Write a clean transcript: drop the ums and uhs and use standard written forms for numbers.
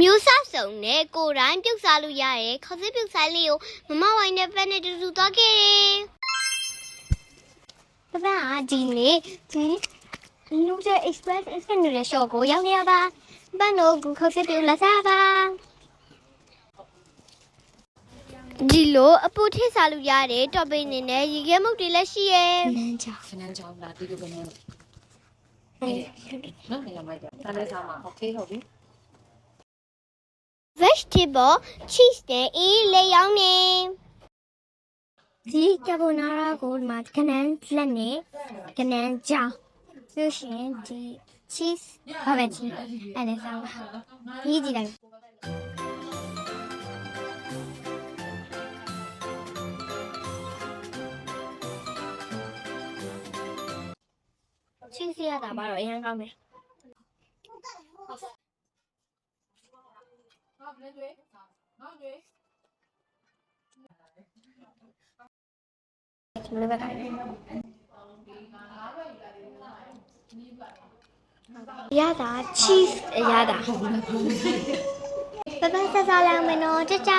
မျိုးစားစုံနဲ့ကိုယ်တိုင်းပြုတ်စားလို့ရတယ်ခေါက်စစ်ပြုတ်စားလေးကိုမမဝိုင်းနဲ့ဖက်နဲ့တူတူသွားခဲ့တယ်ပပကဒီနေ့ဒီလူကျ express instant noodle shop ကိုရောက်နေရပါပန်းတို့ကူခေါက်စစ်ပြုတ်လာစားပါဒီလိုအပူထည့်စားလို့ရတယ်တော့ပိနေနဲ့ရေခဲမုတ်တွေလည်းရှိရဲ့နန်းချောင်းလာဒီလိုပဲနော်နေရာမှာဒါလည်းစားမှာ okay ဟုတ်ပြီ vegetable cheese နဲ့အေးလေးရောင်းနေဒီကဘိုနာရာကိုဒီမှာကနန်းလက်နဲ့ကနန်းကြောင်းပြီးရှင်ဒီ cheese ဘာပဲကြီးအဲ့ဒါစားပါဒီကြည့်လိုက်cheese ရတာပါတော့အရင်ကောင်းတယ်မလေးပဲခိုင်းရတာ cheese ရတာပပဆက်စားလာမယ်နော်ကြကြ